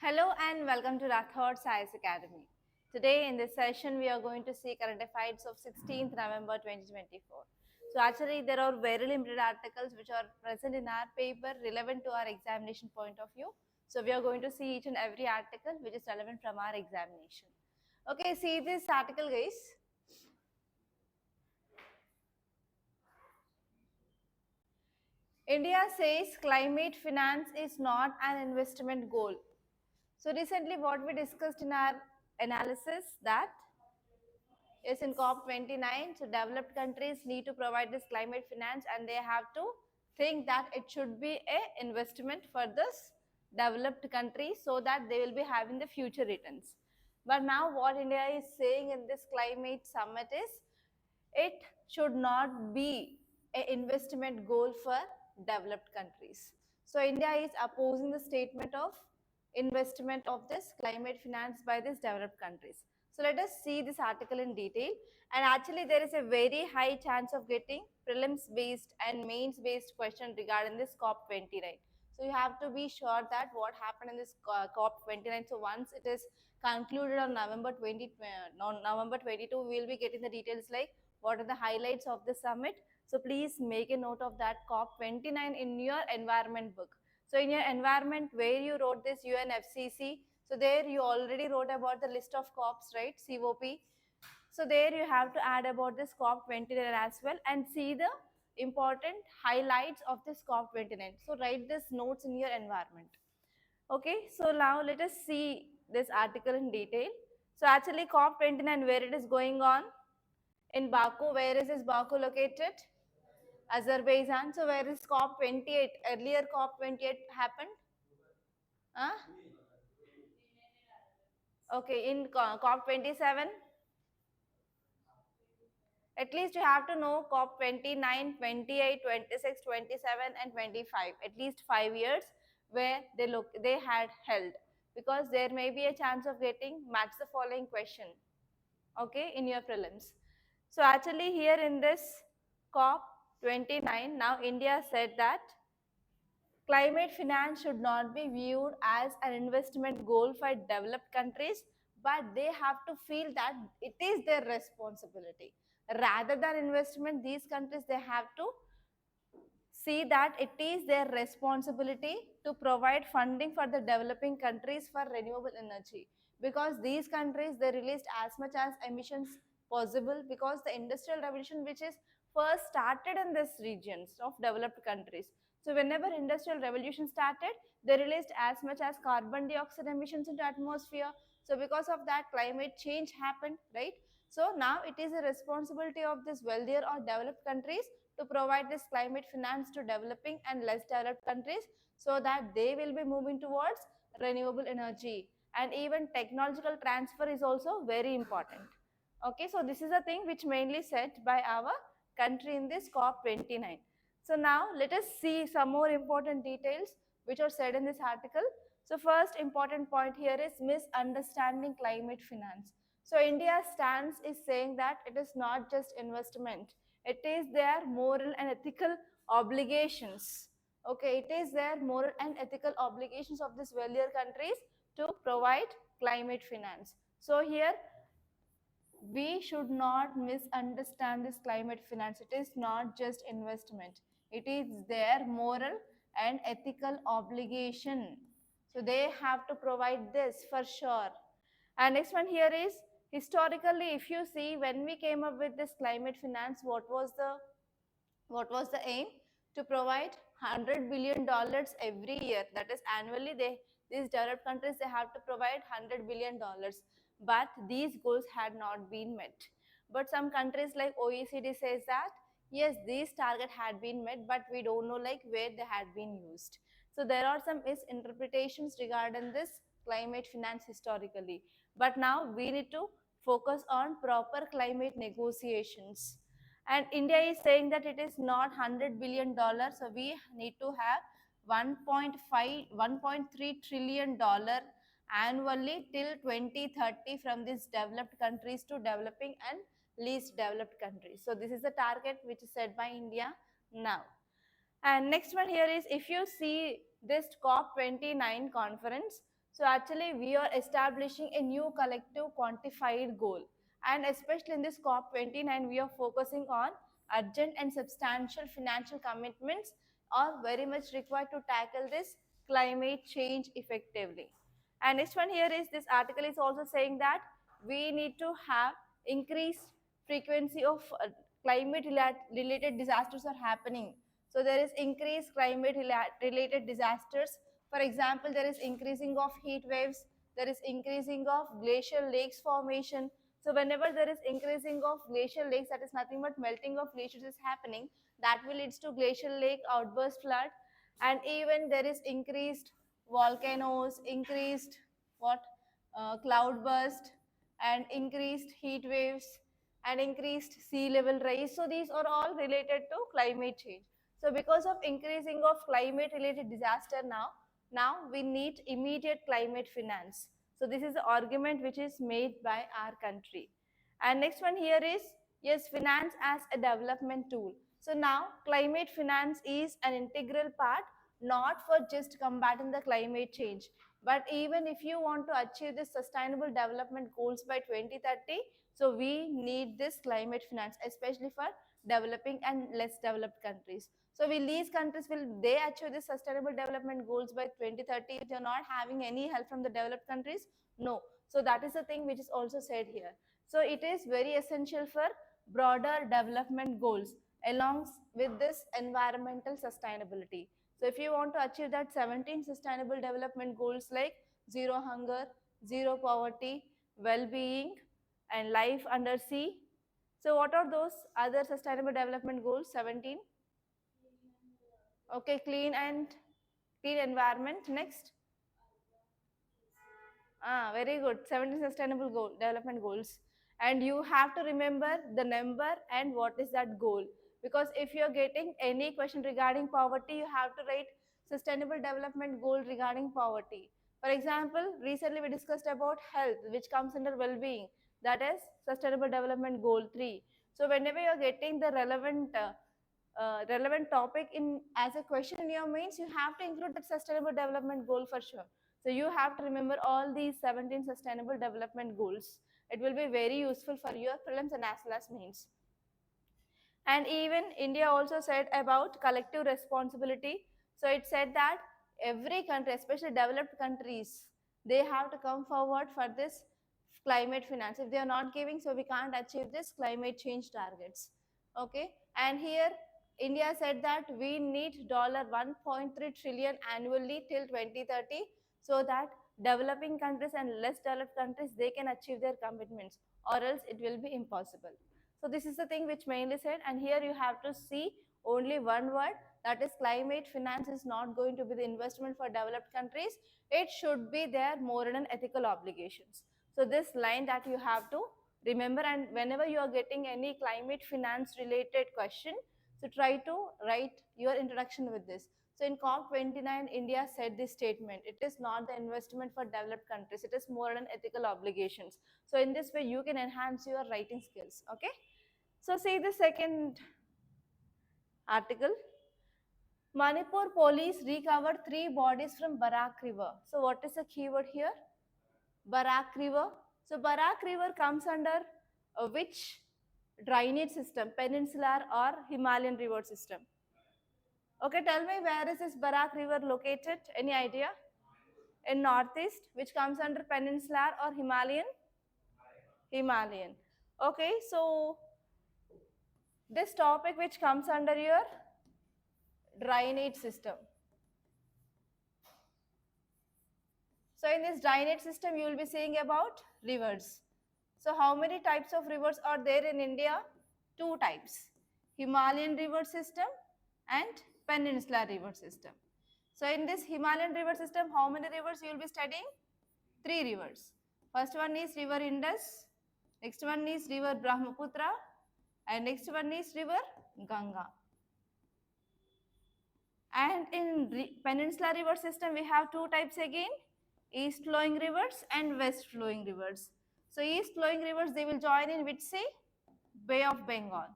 Hello and welcome to Rathods Science Academy. Today in this session we are going to see current affairs of 16th November 2024. So actually there are very limited articles which are present in our paper relevant to our examination point of view. So we are going to see each and every article which is relevant from our examination. Okay, see this article guys. India says climate finance is not an investment goal. So recently what we discussed in our analysis that is in COP29, so developed countries need to provide this climate finance and they have to think that it should be a investment for this developed countries so that they will be having the future returns. But now what India is saying in this climate summit is it should not be an investment goal for developed countries. So India is opposing the statement of investment of this climate finance by these developed countries. So let us see this article in detail. And actually there is a very high chance of getting prelims based and mains based question regarding this COP29. So you have to be sure that what happened in this COP29. So once it is concluded on November 22, we will be getting the details like what are the highlights of the summit. So please make a note of that COP29 in your environment book. So in your environment where you wrote this UNFCC, so there you already wrote about the list of COPs, right? COP. So there you have to add about this COP29 as well and see the important highlights of this COP29. So write this notes in your environment. Okay, so now let us see this article in detail. So actually COP29 where it is going on? In Baku. Where is this Baku located? Azerbaijan. So where is COP28? Earlier COP28 happened? Huh? Okay, in COP27? At least you have to know COP29, 28, 26, 27 and 25. At least 5 years where they had held. Because there may be a chance of getting match the following question. Okay, in your prelims. So actually here in this COP29, now India said that climate finance should not be viewed as an investment goal for developed countries, but they have to feel that it is their responsibility. Rather than investment, these countries, they have to see that it is their responsibility to provide funding for the developing countries for renewable energy, because these countries they released as much as emissions possible, because the industrial revolution which is first started in these regions of developed countries. So whenever industrial revolution started, they released as much as carbon dioxide emissions into atmosphere. So because of that climate change happened, right? So now it is a responsibility of these wealthier or developed countries to provide this climate finance to developing and less developed countries so that they will be moving towards renewable energy. And even technological transfer is also very important. Okay, so this is a thing which mainly set by our country in this COP29. So now let us see some more important details which are said in this article. So first important point here is misunderstanding climate finance. So India's stance is saying that it is not just investment, it is their moral and ethical obligations. Okay, it is their moral and ethical obligations of these wealthier countries to provide climate finance. So here we should not misunderstand this climate finance. It is not just investment, it is their moral and ethical obligation. So they have to provide this for sure. And next one here is historically, if you see when we came up with this climate finance, what was the aim? To provide $100 billion every year. That is annually these developed countries they have to provide $100 billion. But these goals had not been met. But some countries like OECD says that yes, these target had been met, but we don't know like where they had been used. So there are some misinterpretations regarding this climate finance historically. But now we need to focus on proper climate negotiations. And India is saying that it is not $100 billion, so we need to have 1.3 trillion dollar annually till 2030 from these developed countries to developing and least developed countries. So this is the target which is set by India now. And next one here is, if you see this COP29 conference, So actually we are establishing a new collective quantified goal, and especially in this COP29 we are focusing on urgent and substantial financial commitments are very much required to tackle this climate change effectively. And next one here is, this article is also saying that we need to have increased frequency of climate related disasters are happening. So there is increased climate related disasters. For example, there is increasing of heat waves, there is increasing of glacial lakes formation. So whenever there is increasing of glacial lakes, that is nothing but melting of glaciers is happening, that will leads to glacial lake outburst flood. And even there is increased volcanoes, increased what cloud burst, and increased heat waves, and increased sea level rise. So these are all related to climate change. So because of increasing of climate related disaster now we need immediate climate finance. So this is the argument which is made by our country. And next one here is, yes, finance as a development tool. So now climate finance is an integral part, not for just combating the climate change, but even if you want to achieve the sustainable development goals by 2030, so we need this climate finance, especially for developing and less developed countries. So will these countries, will they achieve the sustainable development goals by 2030 if they're not having any help from the developed countries? No. So that is the thing which is also said here. So it is very essential for broader development goals along with this environmental sustainability. So if you want to achieve that 17 sustainable development goals like zero hunger, zero poverty, well-being, and life under sea. So what are those other sustainable development goals? 17. Okay, clean environment. Next. Very good. 17 sustainable development goals. And you have to remember the number and what is that goal. Because if you're getting any question regarding poverty, you have to write sustainable development goal regarding poverty. For example, recently we discussed about health, which comes under well-being. That is sustainable development goal 3. So whenever you're getting the relevant topic in as a question in your mains, you have to include that sustainable development goal for sure. So you have to remember all these 17 sustainable development goals. It will be very useful for your prelims and as well as mains. And even India also said about collective responsibility. So it said that every country, especially developed countries, they have to come forward for this climate finance. If they are not giving, so we can't achieve this climate change targets. Okay. And here India said that we need $1.3 trillion annually till 2030, so that developing countries and less developed countries, they can achieve their commitments, or else it will be impossible. So this is the thing which mainly said, and here you have to see only one word, that is climate finance is not going to be the investment for developed countries. It should be their moral and ethical obligations. So this line that you have to remember, and whenever you are getting any climate finance related question, so try to write your introduction with this. So in COP29, India said this statement, it is not the investment for developed countries, it is moral and ethical obligations. So in this way, you can enhance your writing skills, okay? So see the second article. Manipur police recovered 3 bodies from Barak River. So what is the keyword here? Barak River. So Barak River comes under which drainage system? Peninsular or Himalayan river system? Okay, tell me, where is this Barak River located? Any idea? In northeast, which comes under Peninsular or Himalayan? Himalayan. Okay, so this topic which comes under your drainage system. So in this drainage system, you will be seeing about rivers. So how many types of rivers are there in India? 2 types, Himalayan river system and Peninsular river system. So in this Himalayan river system, how many rivers you will be studying? 3 rivers. First one is river Indus, next one is river Brahmaputra, and next one is river Ganga. And in Peninsular river system, we have 2 types again, east flowing rivers and west flowing rivers. So east flowing rivers, they will join in which sea? Bay of Bengal.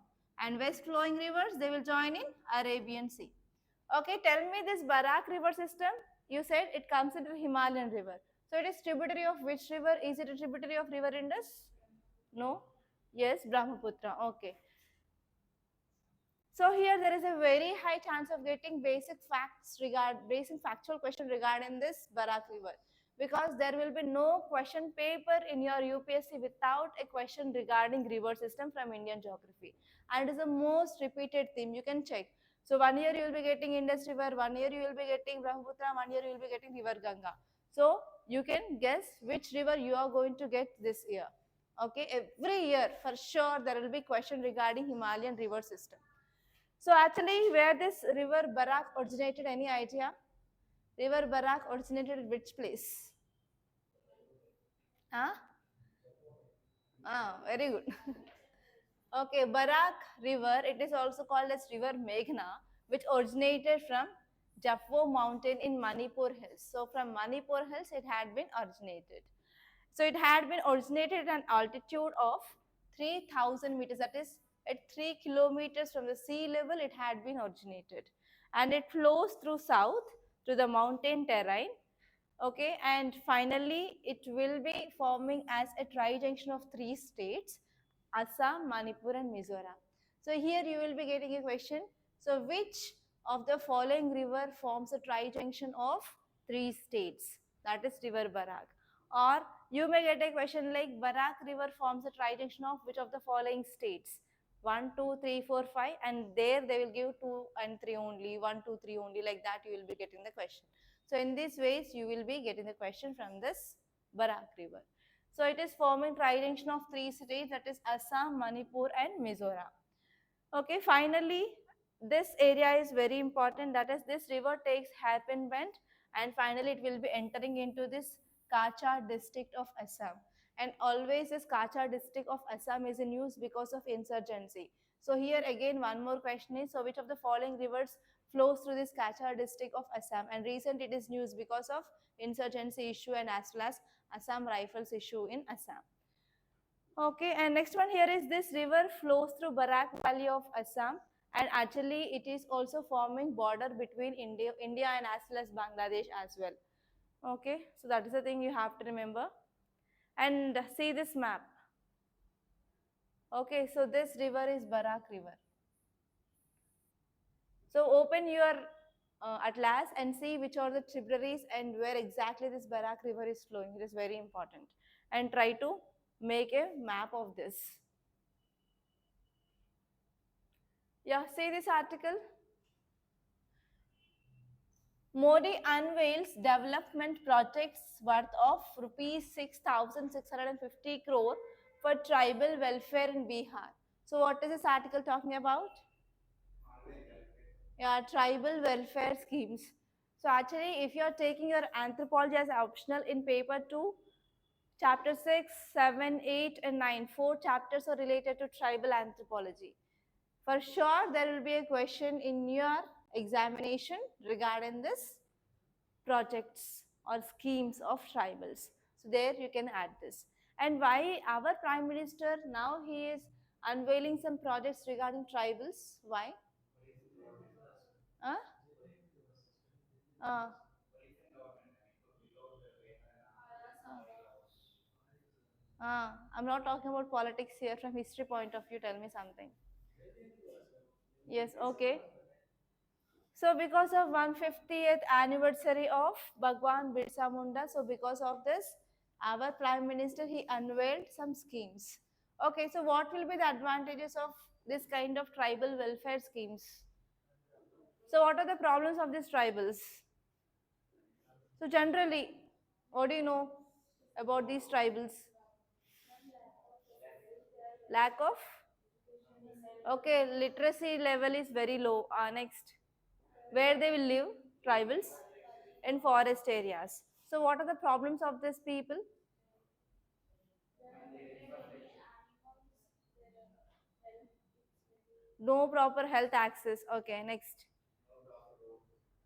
And west flowing rivers, they will join in Arabian Sea. Okay, tell me this Barak river system, you said it comes into Himalayan river. So it is tributary of which river? Is it a tributary of river Indus? No. Yes, Brahmaputra. Okay. So here there is a very high chance of getting basic factual question regarding this Barak river, because there will be no question paper in your UPSC without a question regarding river system from Indian geography, and it is the most repeated theme. You can check. So 1 year you will be getting Indus river, 1 year you will be getting Brahmaputra, 1 year you will be getting river Ganga. So you can guess which river you are going to get this year. Okay, every year for sure there will be question regarding Himalayan river system. So actually, where this river Barak originated, any idea? River Barak originated at which place? Huh? Ah, very good. Okay, Barak river, it is also called as river Meghna, which originated from Japwo mountain in Manipur hills. So from Manipur hills, it had been originated. So it had been originated at an altitude of 3000 meters, that is at 3 kilometers from the sea level it had been originated, and it flows through south to the mountain terrain. Okay, and finally it will be forming as a tri-junction of 3 states, Assam, Manipur and Mizoram. So here you will be getting a question. So which of the following river forms a tri-junction of 3 states? That is river Barak. Or you may get a question like Barak river forms a tri-junction of which of the following states? 1, 2, 3, 4, 5, and there they will give 2 and 3 only, 1, 2, 3 only, like that you will be getting the question. So in these ways you will be getting the question from this Barak river. So it is forming tri-junction of 3 states, that is Assam, Manipur and Mizoram. Okay, finally this area is very important, that is this river takes hairpin bend and finally it will be entering into this Kachar district of Assam. And always this Kachar district of Assam is in use because of insurgency. So here again one more question is, so which of the following rivers flows through this Kachar district of Assam, and recent it is used because of insurgency issue and as well as Assam Rifles issue in Assam. Okay, and next one here is this river flows through Barak Valley of Assam, and actually it is also forming border between India and as well as Bangladesh as well. Okay, so that is the thing you have to remember. And see this map. Okay, so this river is Barak river. So open your atlas and see which are the tributaries and where exactly this Barak river is flowing. It is very important. And try to make a map of this. Yeah, see this article. Modi unveils development projects worth of rupees 6,650 crore for tribal welfare in Bihar. So what is this article talking about? Yeah, tribal welfare schemes. So actually, if you are taking your anthropology as optional in paper 2, chapter 6, 7, 8 and 9, 4 chapters are related to tribal anthropology. For sure, there will be a question in your examination regarding this projects or schemes of tribals. So there you can add this. And why our Prime Minister now he is unveiling some projects regarding tribals? Why? Huh? Uh, I'm not talking about politics here from history point of view. Tell me something. Yes, okay. So because of 150th anniversary of Bhagwan Birsa Munda, so because of this, our Prime Minister, he unveiled some schemes. Okay, so what will be the advantages of this kind of tribal welfare schemes? So what are the problems of these tribals? So generally, what do you know about these tribals? Lack of? Okay, literacy level is very low. Next, where they will live? Tribals? In forest areas. So what are the problems of these people? No proper health access. Okay, next.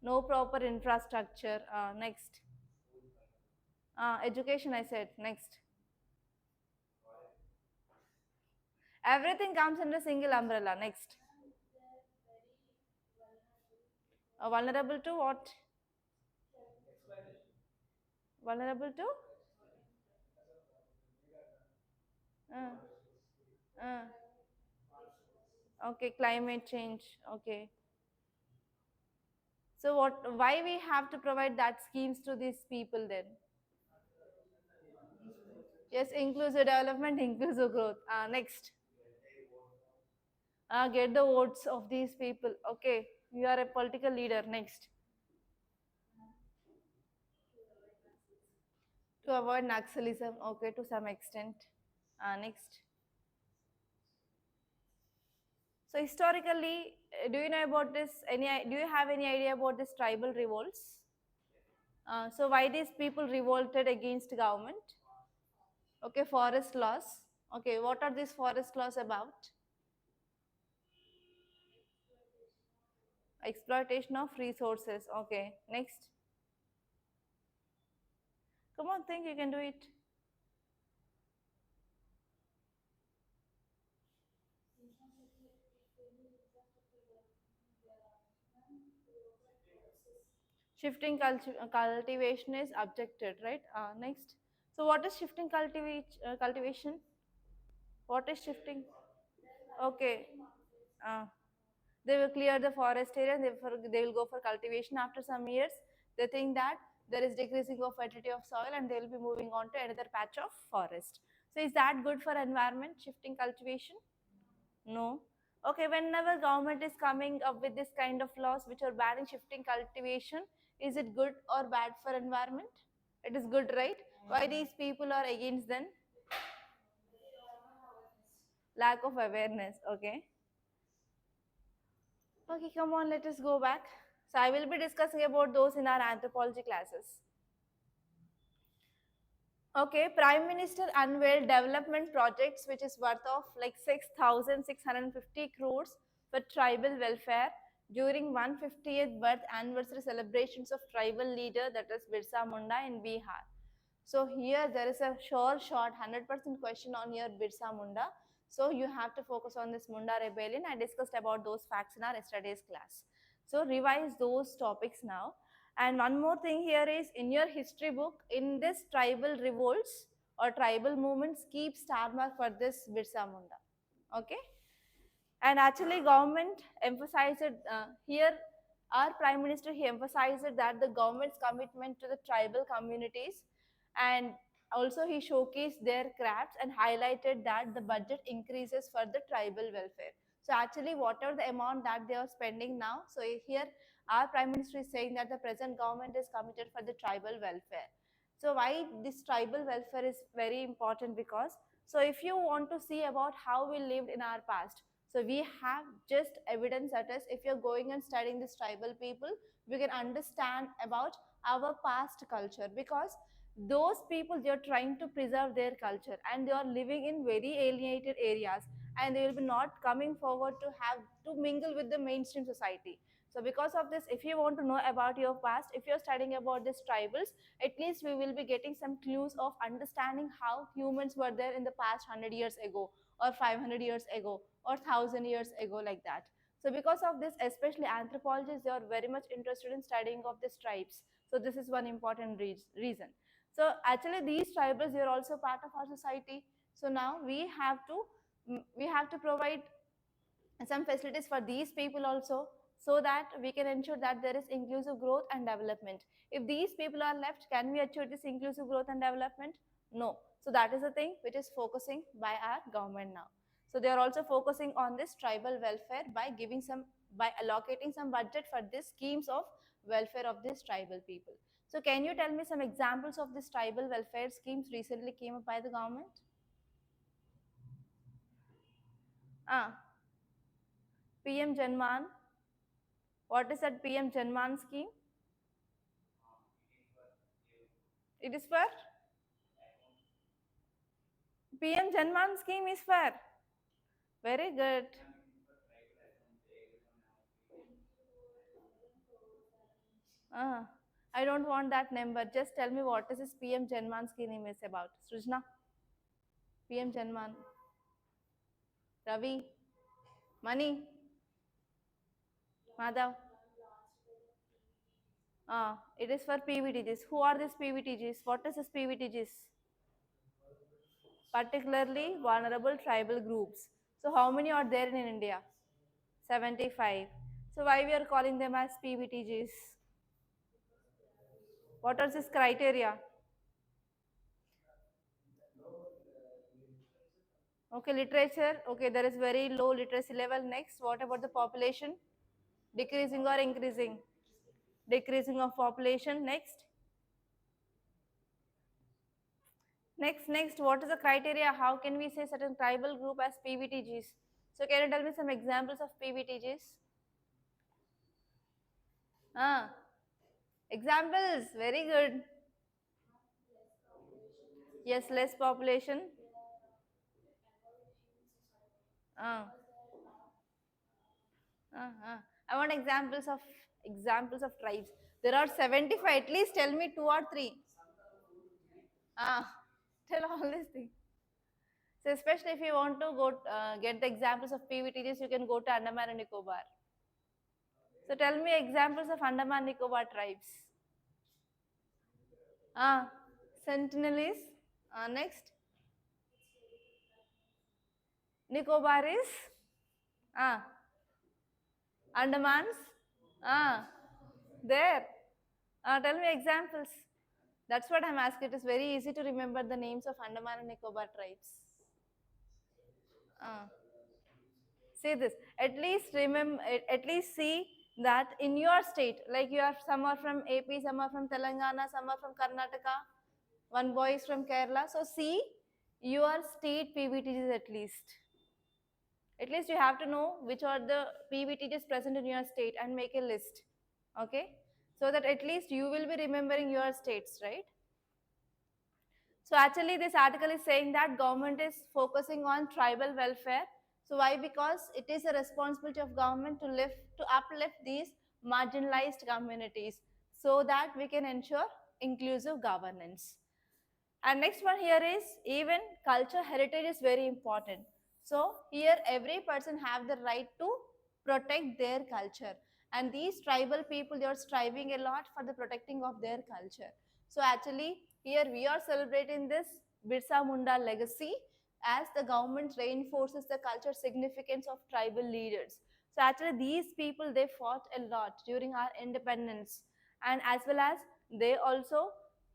No proper infrastructure. Next. Education, I said. Next. Everything comes under single umbrella. Next. Vulnerable to what? Vulnerable to? Uh, uh, okay, climate change. Okay. So what? Why we have to provide that schemes to these people then? Yes, inclusive development, inclusive growth. Next. Get the votes of these people. Okay, you are a political leader. Next. To avoid Naxalism. Okay, to some extent. Next. So historically, do you know about this? Do you have any idea about this tribal revolts? So why these people revolted against government? Okay, forest laws. Okay, what are these forest laws about? Exploitation of resources. Okay, next. Come on, think you can do it. Shifting cultivation is objected, right? Next. So what is shifting cultivation? What is shifting? Okay. Uh, they will clear the forest area and they will go for cultivation. After some years, they think that there is decreasing of fertility of soil and they will be moving on to another patch of forest. So is that good for environment, shifting cultivation? No. Okay, whenever government is coming up with this kind of laws which are banning shifting cultivation, is it good or bad for environment? It is good, right? Why these people are against then? Lack of awareness. Okay. Okay, come on, let us go back. So I will be discussing about those in our anthropology classes. Okay, Prime Minister unveiled development projects which is worth of like 6,650 crores for tribal welfare during 150th birth anniversary celebrations of tribal leader, that is Birsa Munda in Bihar. So here there is a sure shot 100% question on your Birsa Munda. So you have to focus on this Munda rebellion. I discussed about those facts in our yesterday's class. So revise those topics now. And one more thing here is in your history book, in this tribal revolts or tribal movements, keep star mark for this Birsa Munda. Okay. And actually government emphasized here, our prime minister, he emphasized that the government's commitment to the tribal communities, and also he showcased their crafts and highlighted that the budget increases for the tribal welfare. So actually whatever the amount that they are spending now, so here our prime minister is saying that the present government is committed for the tribal welfare. So why this tribal welfare is very important? Because so if you want to see about how we lived in our past, so we have just evidence that is, if you're going and studying this tribal people, we can understand about our past culture, because those people, they are trying to preserve their culture and they are living in very alienated areas, and they will be not coming forward to have to mingle with the mainstream society. So because of this, if you want to know about your past, if you're studying about these tribals, at least we will be getting some clues of understanding how humans were there in the past 100 years ago, or 500 years ago, or 1000 years ago, like that. So because of this, especially anthropologists, they are very much interested in studying of these tribes. So this is one important reason. So actually these tribals, they are also part of our society. So now we have to provide some facilities for these people also, so that we can ensure that there is inclusive growth and development. If these people are left, can we achieve this inclusive growth and development? No. So that is the thing which is focusing by our government now. So they are also focusing on this tribal welfare by allocating some budget for these schemes of welfare of these tribal people. So can you tell me some examples of these tribal welfare schemes recently came up by the government? ah PM Janman. What is that PM Janman scheme? It is for PM Janman scheme is for. Very good. Uh, I don't want that number. Just tell me what is this PM Janman scheme is about. Srujna, PM Janman, Ravi, Mani, Madhav. It is for PVTGs. Who are these PVTGs? What is this PVTGs? Particularly vulnerable tribal groups. So how many are there in India? 75. So why we are calling them as PVTGs? What are this criteria? Okay, literature. Okay, there is very low literacy level. Next, what about the population? Decreasing or increasing? Decreasing of population. Next. Next, what is the criteria? How can we say certain tribal group as PVTGs? So can you tell me some examples of PVTGs? Ah, examples. Very good. Yes, less population. Ah, I want examples of tribes. There are 75. At least tell me two or three. Ah, tell all these things. So especially if you want to go get the examples of PVTGs, you can go to Andaman and Nicobar. So tell me examples of Andaman Nicobar tribes. Sentinelese. Next, Nicobaris. Ah, Andamans. Ah, there. Tell me examples. That's what I'm asking. It is very easy to remember the names of Andaman and Nicobar tribes. Ah. See this. At least remember. At least see that in your state, like you are some are from AP, some are from Telangana, some are from Karnataka. One boy is from Kerala. So see your state PVTs at least. At least you have to know which are the PVTs present in your state and make a list. Okay, so that at least you will be remembering your states, right? So actually this article is saying that government is focusing on tribal welfare. So why? Because it is a responsibility of government to uplift these marginalized communities so that we can ensure inclusive governance. And next one here is even culture heritage is very important. So here every person have the right to protect their culture, and these tribal people, they are striving a lot for the protecting of their culture. So actually here we are celebrating this Birsa Munda legacy as the government reinforces the culture significance of tribal leaders. So actually these people, they fought a lot during our independence, and as well as they also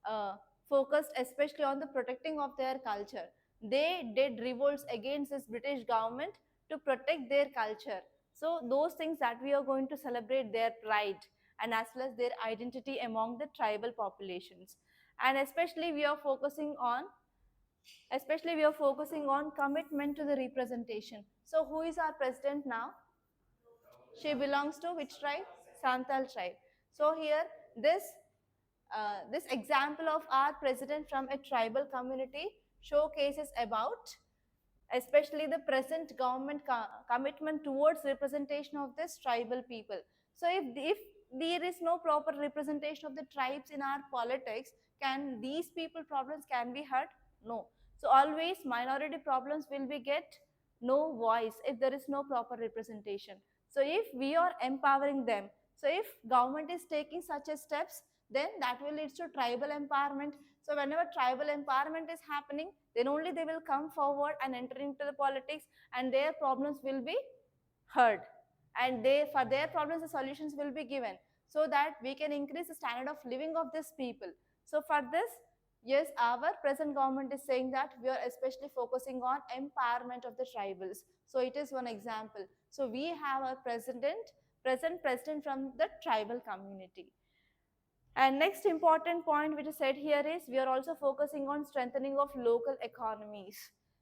uh, focused especially on the protecting of their culture. They did revolts against this British government to protect their culture. So those things that we are going to celebrate their pride and as well as their identity among the tribal populations. And especially we are focusing on commitment to the representation. So who is our president now? She belongs to which tribe? Santal tribe. So here this example of our president from a tribal community showcases about especially the present government commitment towards representation of this tribal people. So if there is no proper representation of the tribes in our politics, can these people problems can be heard? No. So always minority problems will be get no voice if there is no proper representation. So if we are empowering them, so if government is taking such a steps, then that will lead to tribal empowerment. So whenever tribal empowerment is happening, then only they will come forward and enter into the politics, and their problems will be heard, and for their problems the solutions will be given, so that we can increase the standard of living of these people. So for this, yes, our present government is saying that we are especially focusing on empowerment of the tribals. So it is one example. So we have a present president from the tribal community. And next important point which is said here is we are also focusing on strengthening of local economies.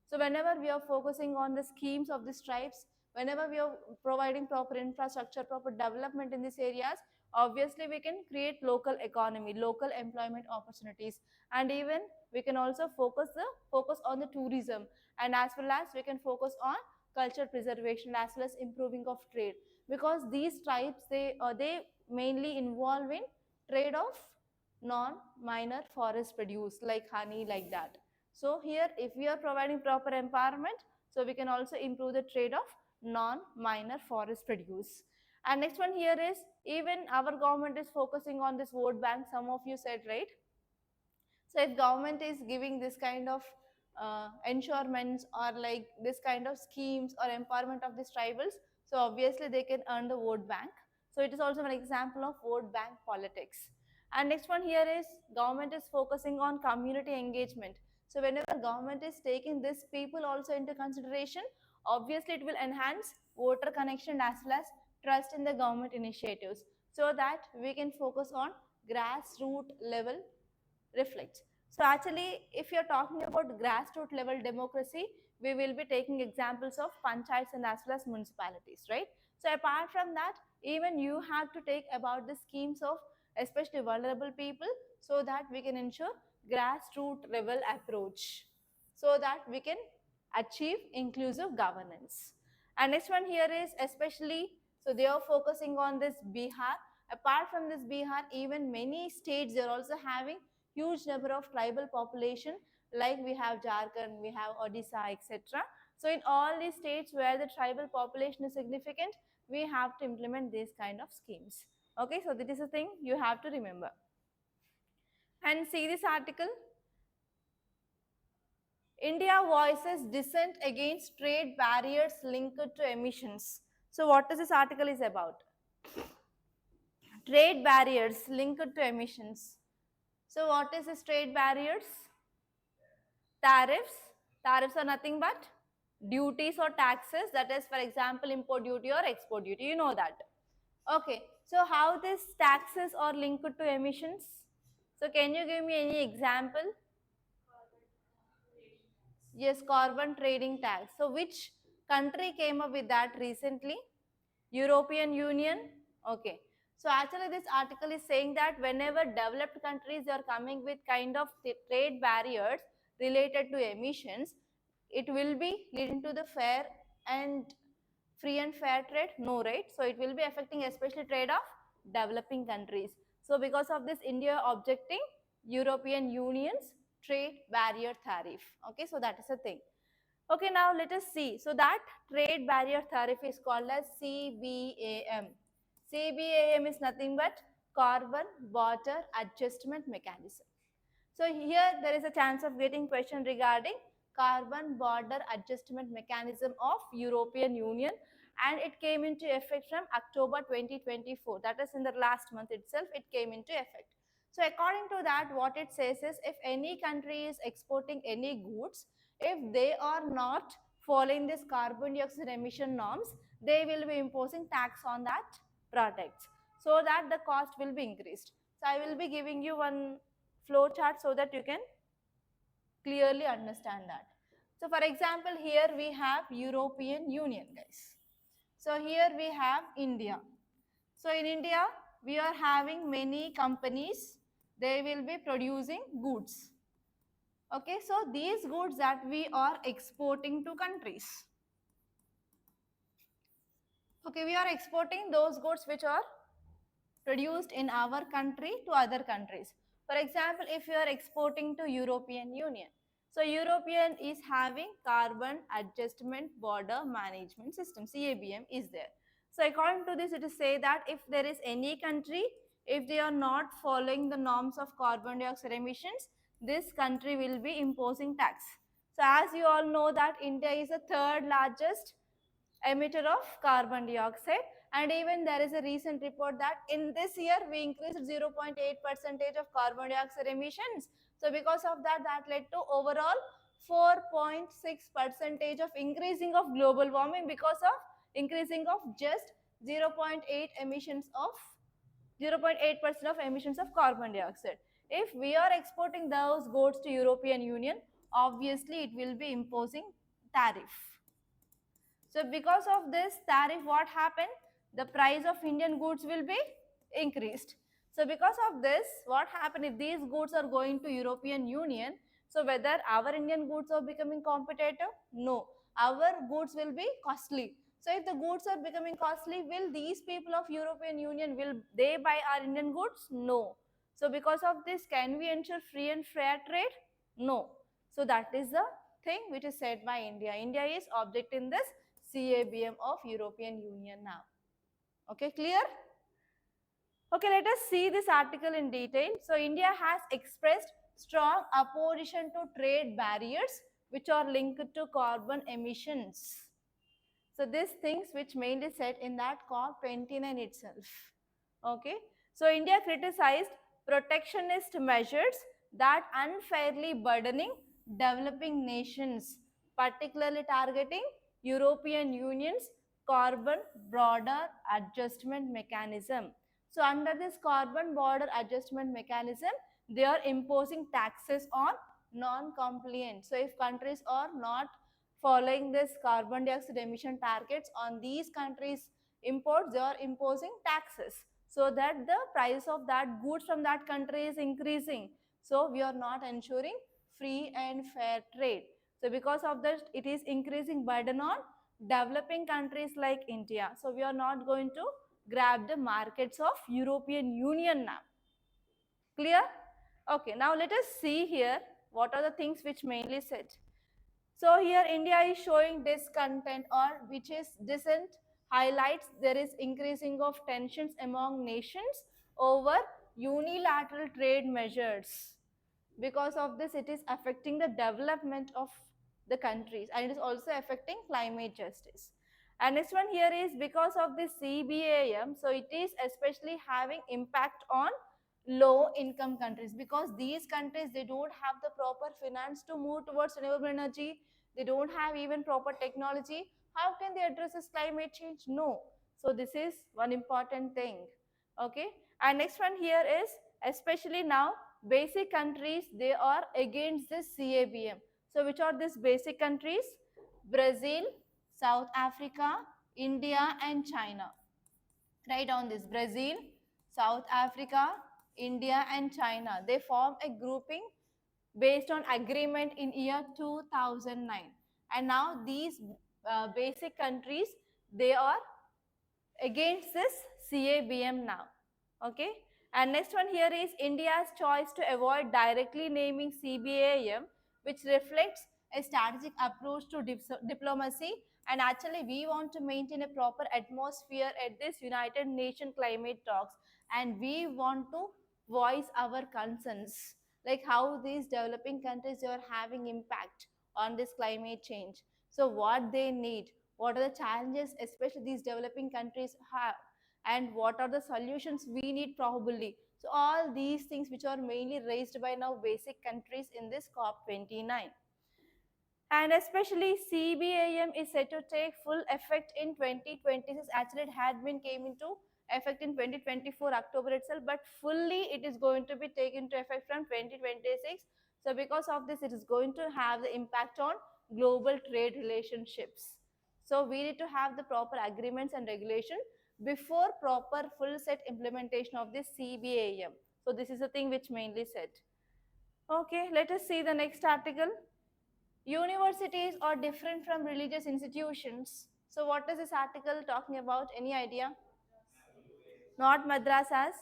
So whenever we are focusing on the schemes of these tribes, whenever we are providing proper infrastructure, proper development in these areas, obviously we can create local economy, local employment opportunities, and even we can also focus on the tourism, and as well as we can focus on culture preservation as well as improving of trade, because these tribes they mainly involve in trade of non-minor forest produce like honey, like that. So here if we are providing proper empowerment, so we can also improve the trade of non-minor forest produce. And next one here is, even our government is focusing on this vote bank, some of you said, right? So if government is giving this kind of ensurements or like this kind of schemes or empowerment of these tribals, so obviously they can earn the vote bank. So it is also an example of vote bank politics. And next one here is, government is focusing on community engagement. So whenever government is taking these people also into consideration, obviously it will enhance voter connection as well as trust in the government initiatives, so that we can focus on grassroots level reflects. So actually, if you're talking about grassroots level democracy, we will be taking examples of panchayats and as well as municipalities, right? So apart from that, even you have to take about the schemes of especially vulnerable people, so that we can ensure grassroots level approach, so that we can achieve inclusive governance. And next one here is especially, so they are focusing on this Bihar. Apart from this Bihar, even many states, they are also having huge number of tribal population, like we have Jharkhand, we have Odisha, etc. So in all these states where the tribal population is significant, we have to implement these kind of schemes. Okay, so that is a thing you have to remember. And see this article. India voices dissent against trade barriers linked to emissions. So what is this article is about? Trade barriers linked to emissions. So what is this trade barriers? Tariffs. Tariffs are nothing but duties or taxes, that is, for example, import duty or export duty. You know that. Okay. So how these taxes are linked to emissions? So can you give me any example? Yes, carbon trading tax. So which country came up with that recently? European Union? Okay. So actually this article is saying that whenever developed countries are coming with kind of trade barriers related to emissions, it will be leading to the fair and free and fair trade? No, right? So it will be affecting especially trade of developing countries. So because of this, India objecting European Union's trade barrier tariff. Okay, so that is a thing. Okay, now let us see. So that trade barrier tariff is called as CBAM. CBAM is nothing but carbon border adjustment mechanism. So here there is a chance of getting question regarding carbon border adjustment mechanism of European Union, and it came into effect from October 2024. That is in the last month itself it came into effect. So according to that, what it says is, if any country is exporting any goods, if they are not following this carbon dioxide emission norms, they will be imposing tax on that products, so that the cost will be increased. So I will be giving you one flow chart so that you can clearly understand that. So for example, here we have European Union, guys. So here we have India. So in India, we are having many companies. They will be producing goods. Okay, so these goods that we are exporting to countries. Okay, we are exporting those goods which are produced in our country to other countries. For example, if you are exporting to European Union, so European is having carbon adjustment border management system, CABM is there. So according to this, it is say that if there is any country, if they are not following the norms of carbon dioxide emissions, this country will be imposing tax. So as you all know that India is the third largest emitter of carbon dioxide, and even there is a recent report that in this year we increased 0.8% of carbon dioxide emissions. So because of that, that led to overall 4.6% of increasing of global warming, because of increasing of just 0.8 emissions of 0.8% of emissions of carbon dioxide. If we are exporting those goods to European Union, obviously it will be imposing tariff. So because of this tariff, what happened? The price of Indian goods will be increased. So because of this, what happened, if these goods are going to European Union, so whether our Indian goods are becoming competitive? No. Our goods will be costly. So if the goods are becoming costly, will these people of European Union, will they buy our Indian goods? No. So because of this, can we ensure free and fair trade? No. So that is the thing which is said by India. India is objecting this CABM of European Union now. Okay, clear? Okay, let us see this article in detail. So, India has expressed strong opposition to trade barriers which are linked to carbon emissions. So, these things which mainly said in that COP29 itself. Okay, so India criticized protectionist measures that unfairly burdening developing nations, particularly targeting European Union's carbon border adjustment mechanism. So under this carbon border adjustment mechanism, they are imposing taxes on non-compliant. So if countries are not following this carbon dioxide emission targets on these countries' imports, they are imposing taxes so that the price of that goods from that country is increasing. So we are not ensuring free and fair trade. So because of this, it is increasing burden on developing countries like India. So we are not going to grab the markets of European Union now. Clear? Okay, now let us see here what are the things which mainly said. So here India is showing discontent or which is dissent highlights there is increasing of tensions among nations over unilateral trade measures. Because of this, it is affecting the development of the countries and it is also affecting climate justice. And next one here is because of this CBAM, so it is especially having impact on low income countries because these countries, they don't have the proper finance to move towards renewable energy, they don't have even proper technology. How can they address this climate change? No. So this is one important thing. Okay, and next one here is especially now basic countries, they are against this CABM. So which are these basic countries? Brazil, South Africa, India and China. Write down this: Brazil, South Africa, India and China. They form a grouping based on agreement in year 2009. And now these basic countries, they are against this CABM now. Okay, and next one here is India's choice to avoid directly naming CBAM, which reflects a strategic approach to diplomacy. And actually we want to maintain a proper atmosphere at this United Nations climate talks, and we want to voice our concerns like how these developing countries are having impact on this climate change. So what they need, what are the challenges especially these developing countries have, and what are the solutions we need probably. So all these things which are mainly raised by now basic countries in this COP29. And especially CBAM is set to take full effect in 2026. Actually it had been came into effect in 2024 October itself, but fully it is going to be taken into effect from 2026. So because of this, it is going to have the impact on global trade relationships. So we need to have the proper agreements and regulation before proper full set implementation of this CBAM. So this is the thing which mainly said. Okay, let us see the next article. Universities are different from religious institutions. So what is this article talking about? Any idea? Not madrasas.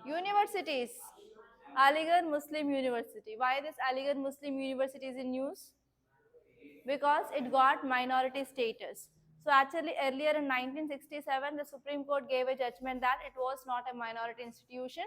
Universities. Aligarh Muslim University. Why this Aligarh Muslim University is in news? Because it got minority status. So actually earlier in 1967, the Supreme Court gave a judgment that it was not a minority institution,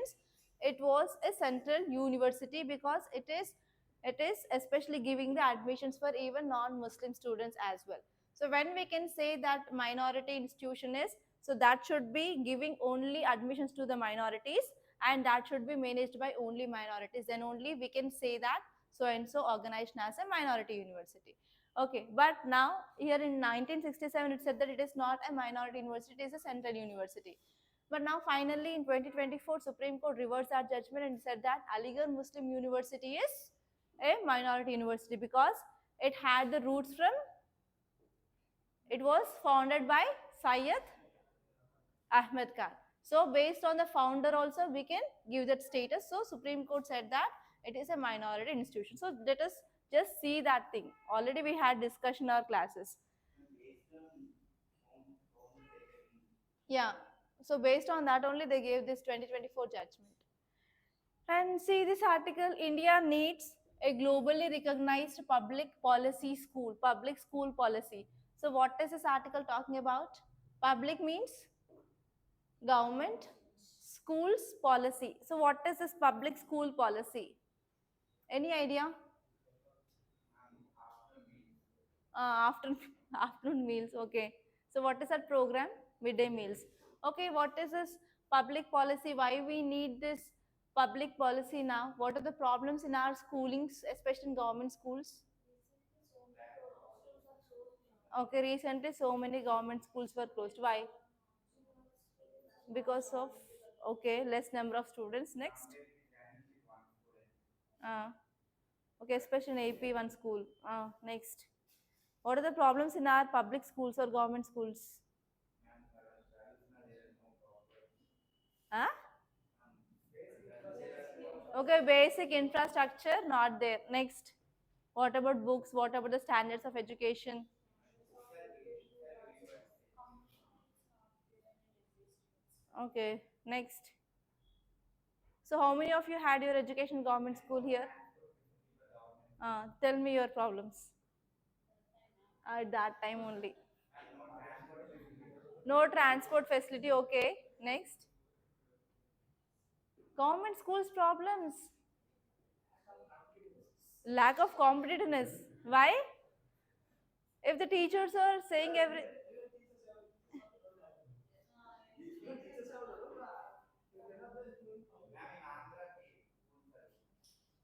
it was a central university because it is especially giving the admissions for even non-Muslim students as well. So when we can say that minority institution is, so that should be giving only admissions to the minorities and that should be managed by only minorities, then only we can say that so and so organized as a minority university. Okay, but now here in 1967 it said that it is not a minority university, it is a central university. But now finally in 2024 Supreme Court reversed that judgment and said that Aligarh Muslim University is a minority university because it had the roots from, it was founded by Syed Ahmed Khan. So based on the founder also we can give that status. So Supreme Court said that it is a minority institution. So let us just see that thing. Already we had discussion in our classes. Yeah. So based on that only they gave this 2024 judgment. And see this article, India needs a globally recognized public policy school, public school policy. So what is this article talking about? Public means Government schools policy. So what is this public school policy? Any idea? Afternoon afternoon meals. Okay. So what is that program? Midday meals. Okay. What is this public policy? Why we need this public policy now? What are the problems in our schoolings, especially in government schools? Okay. Recently, so many government schools were closed. Why? Because of, okay, less number of students. Next. Uh, okay, especially in AP one school. Next. What are the problems in our public schools or government schools? Huh? Okay, basic infrastructure not there. Next. What about books? What about the standards of education? Okay, next. So how many of you had your education government school here? Tell me your problems. At that time only. No transport facility. Okay, next. Government schools problems. Lack of competitiveness. Why? If the teachers are saying every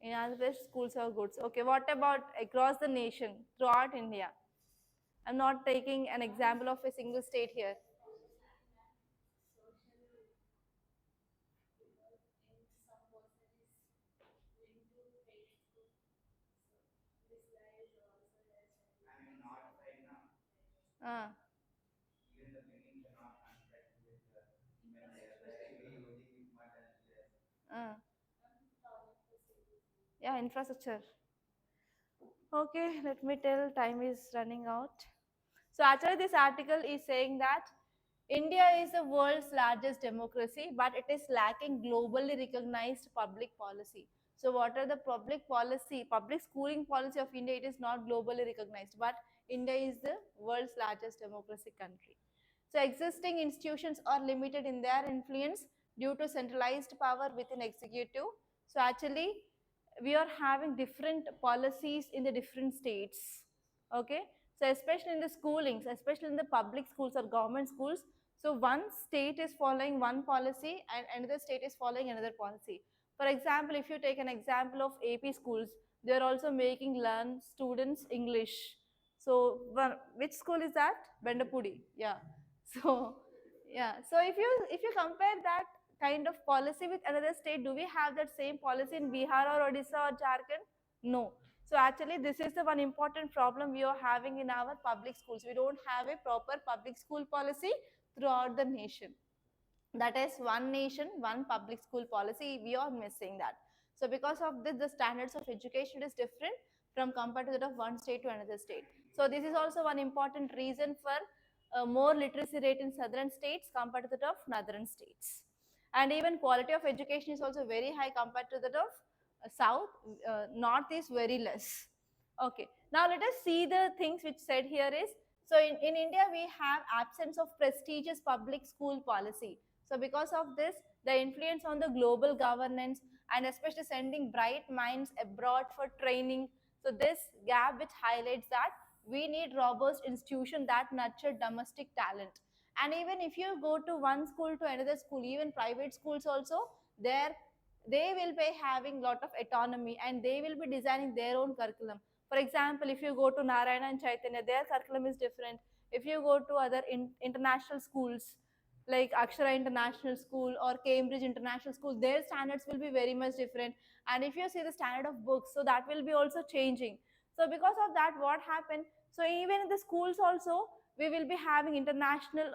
in Andhra Pradesh schools are good. Okay, what about across the nation, throughout India? I'm not taking an example of a single state here. Uh, uh, yeah, infrastructure. Okay, let me tell, time is running out. So actually this article is saying that India is the world's largest democracy, but it is lacking globally recognized public policy. So what are the public policy, public schooling policy of India? It is not globally recognized, but India is the world's largest democracy country. So existing institutions are limited in their influence due to centralized power within executive. So actually we are having different policies in the different states. Okay, so especially in the schoolings, especially in the public schools or government schools, so one state is following one policy and another state is following another policy. For example, if you take an example of AP schools, they are also making learn students English. So which school is that? Bendapudi. Yeah. So yeah. So if you compare that kind of policy with another state, do we have that same policy in Bihar or Odisha or Jharkhand? No. So actually, this is the one important problem we are having in our public schools. We don't have a proper public school policy throughout the nation. That is one nation, one public school policy. We are missing that. So because of this, the standards of education is different from compared to that of one state to another state. So this is also one important reason for more literacy rate in southern states compared to that of northern states. And even quality of education is also very high compared to that of south. North is very less. Okay, now let us see the things which said here is, so in India we have absence of prestigious public school policy. So because of this, the influence on the global governance and especially sending bright minds abroad for training. So this gap which highlights that we need robust institution that nurture domestic talent. And even if you go to one school to another school, even private schools also, there they will be having lot of autonomy and they will be designing their own curriculum. For example, if you go to Narayana and Chaitanya, their curriculum is different. If you go to other international schools like Akshara International School or Cambridge International School, their standards will be very much different. And if you see the standard of books, so that will be also changing. So because of that, what happened? So even in the schools also, we will be having international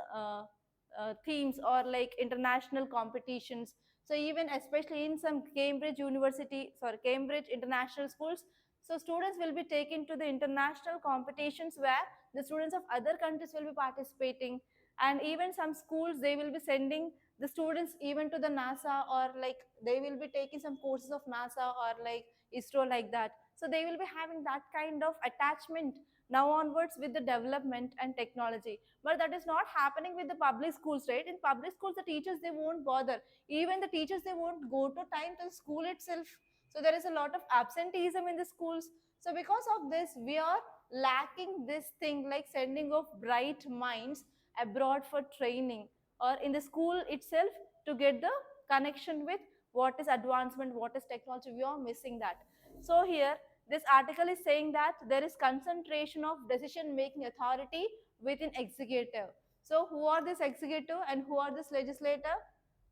themes or like international competitions. So even especially in some Cambridge International Schools, so students will be taken to the international competitions where the students of other countries will be participating. And even some schools, they will be sending the students even to the NASA, or like they will be taking some courses of NASA or like ISRO like that. So they will be having that kind of attachment now onwards with the development and technology. But that is not happening with the public schools, right? In public schools, the teachers, they won't bother. Even the teachers, they won't go to time to the school itself. So there is a lot of absenteeism in the schools. So because of this, we are lacking this thing like sending of bright minds abroad for training or in the school itself to get the connection with what is advancement, what is technology. We are missing that. So here this article is saying that there is concentration of decision making authority within executive. So who are this executive and who are this legislator?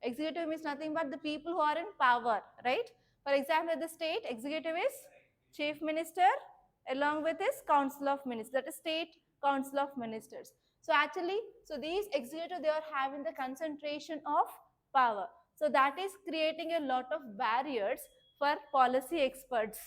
Executive means nothing but the people who are in power, right? For example, the state executive is chief minister along with his council of ministers, that is state council of ministers. So actually, so these executive, they are having the concentration of power. So that is creating a lot of barriers for policy experts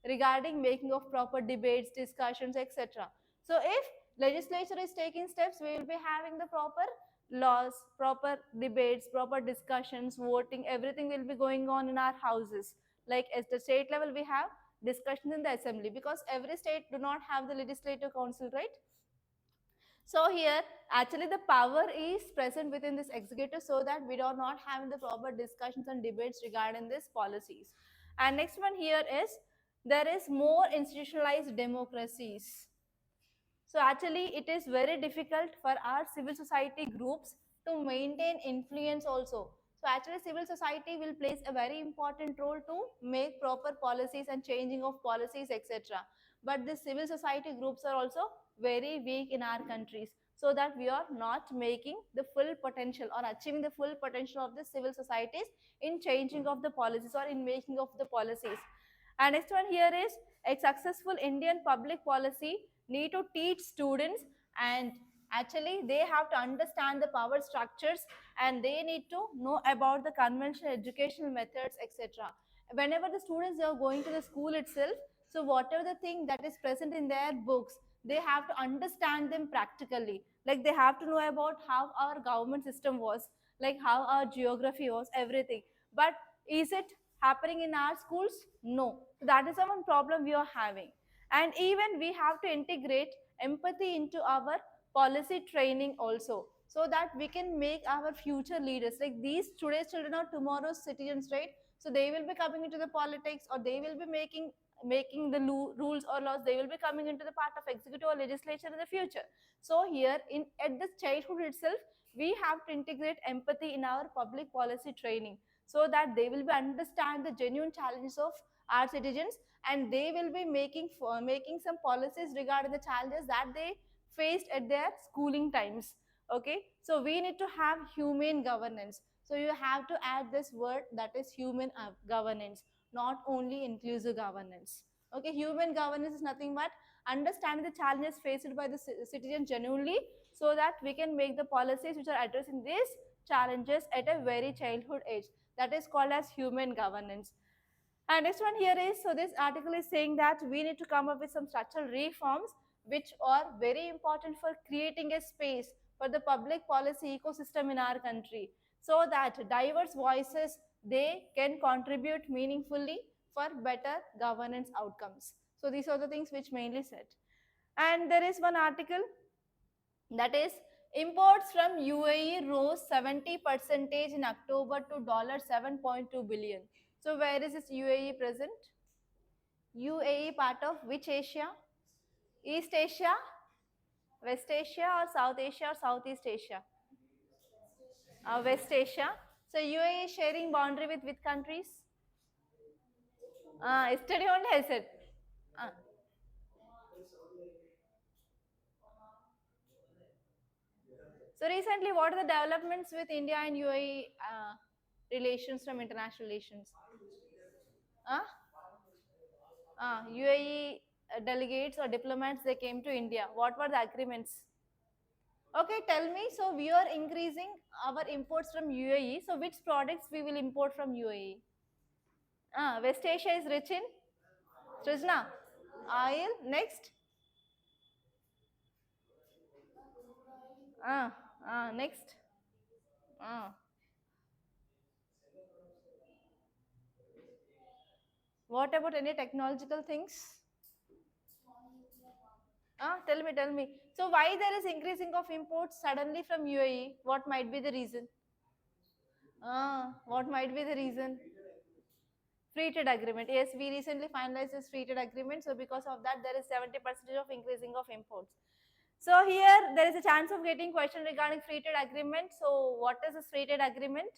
regarding making of proper debates, discussions, etc. So if legislature is taking steps, we will be having the proper laws, proper debates, proper discussions, voting, everything will be going on in our houses. Like at the state level, we have discussions in the assembly because every state do not have the legislative council, right? So here actually the power is present within this executive so that we are not having the proper discussions and debates regarding these policies. And next one here is there is more institutionalized democracies. So actually it is very difficult for our civil society groups to maintain influence also. So actually civil society will plays a very important role to make proper policies and changing of policies, etc. But the civil society groups are also very weak in our countries, so that we are not making the full potential or achieving the full potential of the civil societies in changing of the policies or in making of the policies. And next one here is a successful Indian public policy need to teach students, and actually they have to understand the power structures and they need to know about the conventional educational methods, etc. Whenever the students are going to the school itself, so whatever the thing that is present in their books, they have to understand them practically. Like they have to know about how our government system was, like how our geography was, everything. But is it happening in our schools? No. That is one problem we are having. And even we have to integrate empathy into our policy training also, so that we can make our future leaders. Like these today's children are tomorrow's citizens, right? So they will be coming into the politics, or they will be making the rules or laws. They will be coming into the part of executive or legislature in the future. So here in at this childhood itself, we have to integrate empathy in our public policy training, so that they will be understand the genuine challenges of our citizens, and they will be making some policies regarding the challenges that they faced at their schooling times. Okay, so we need to have humane governance. So you have to add this word, that is human governance, not only inclusive governance. Okay, human governance is nothing but understanding the challenges faced by the citizen genuinely, so that we can make the policies which are addressing these challenges at a very childhood age. That is called as human governance. And next one here is, so this article is saying that we need to come up with some structural reforms which are very important for creating a space for the public policy ecosystem in our country, so that diverse voices, they can contribute meaningfully for better governance outcomes. So these are the things which mainly said. And there is one article that is imports from UAE rose 70% in October to $7.2 billion. So where is this UAE present? UAE part of which Asia? East Asia, West Asia, or South Asia, or Southeast Asia? West Asia. So UAE is sharing boundary with which countries? Yesterday only I said. Uh, so recently, what are the developments with India and UAE relations from international relations? Uh, UAE delegates or diplomats, they came to India. What were the agreements? Okay, tell me. So we are increasing our imports from UAE. So which products we will import from UAE? West Asia is rich in Srijna, oil. Next, next. Uh, What about any technological things? Tell me. So why there is increasing of imports suddenly from UAE? What might be the reason? What might be the reason? Free trade agreement. Yes, we recently finalized this free trade agreement. So because of that, there is 70% of increasing of imports. So here there is a chance of getting question regarding free trade agreement. So what is this free trade agreement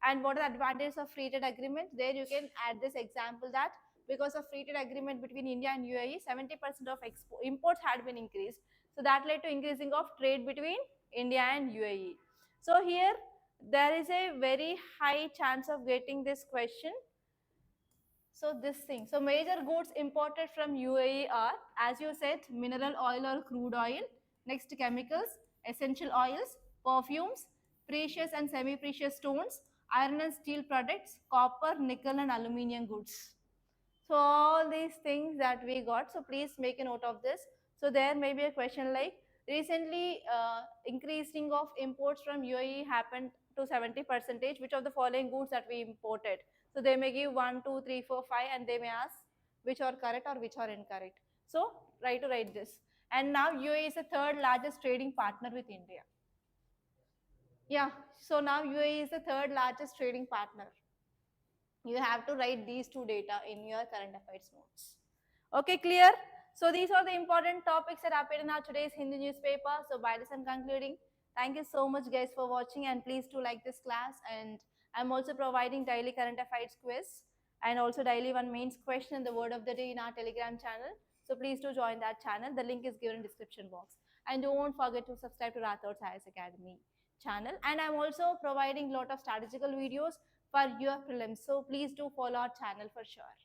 and what are the advantages of free trade agreement? There you can add this example that because of free trade agreement between India and UAE, 70% of imports had been increased. So that led to increasing of trade between India and UAE. So here there is a very high chance of getting this question. So this thing. So major goods imported from UAE are, as you said, mineral oil or crude oil, next chemicals, essential oils, perfumes, precious and semi-precious stones, iron and steel products, copper, nickel and aluminium goods. So all these things that we got. So please make a note of this. So there may be a question like recently increasing of imports from UAE happened to 70%. Which of the following goods that we imported? So they may give 1, 2, 3, 4, 5 and they may ask which are correct or which are incorrect. So try to write this. And now UAE is the third largest trading partner with India. Yeah, so now UAE is the third largest trading partner. You have to write these two data in your current affairs notes. Okay, clear? So these are the important topics that appeared in our today's Hindu newspaper. So by this I'm concluding. Thank you so much guys for watching and please do like this class, and I'm also providing daily current affairs quiz and also daily one mains question and the word of the day in our Telegram channel. So please do join that channel. The link is given in description box. And don't forget to subscribe to Rathods IAS Academy channel. And I'm also providing a lot of strategical videos for your prelims. So please do follow our channel for sure.